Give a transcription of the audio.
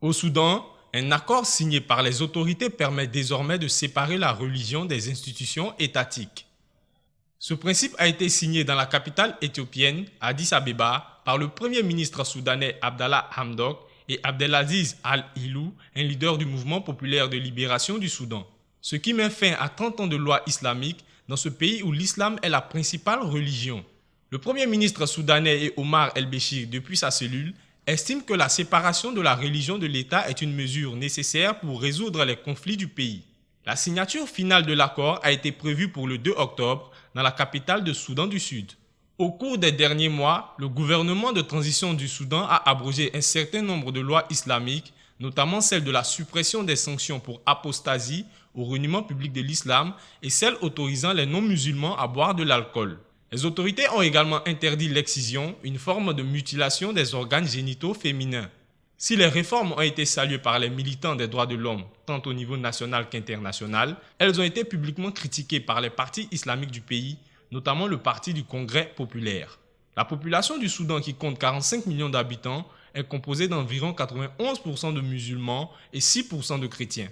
Au Soudan, un accord signé par les autorités permet désormais de séparer la religion des institutions étatiques. Ce principe a été signé dans la capitale éthiopienne, Addis Abeba, par le premier ministre soudanais Abdallah Hamdok et Abdelaziz Al-Hilou, un leader du mouvement populaire de libération du Soudan. Ce qui met fin à 30 ans de loi islamique dans ce pays où l'islam est la principale religion. Le premier ministre soudanais et Omar El-Béchir, depuis sa cellule, estime que la séparation de la religion de l'État est une mesure nécessaire pour résoudre les conflits du pays. La signature finale de l'accord a été prévue pour le 2 octobre dans la capitale de Soudan du Sud. Au cours des derniers mois, le gouvernement de transition du Soudan a abrogé un certain nombre de lois islamiques, notamment celle de la suppression des sanctions pour apostasie au reniement public de l'islam et celle autorisant les non-musulmans à boire de l'alcool. Les autorités ont également interdit l'excision, une forme de mutilation des organes génitaux féminins. Si les réformes ont été saluées par les militants des droits de l'homme, tant au niveau national qu'international, elles ont été publiquement critiquées par les partis islamiques du pays, notamment le Parti du Congrès populaire. La population du Soudan, qui compte 45 millions d'habitants, est composée d'environ 91% de musulmans et 6% de chrétiens.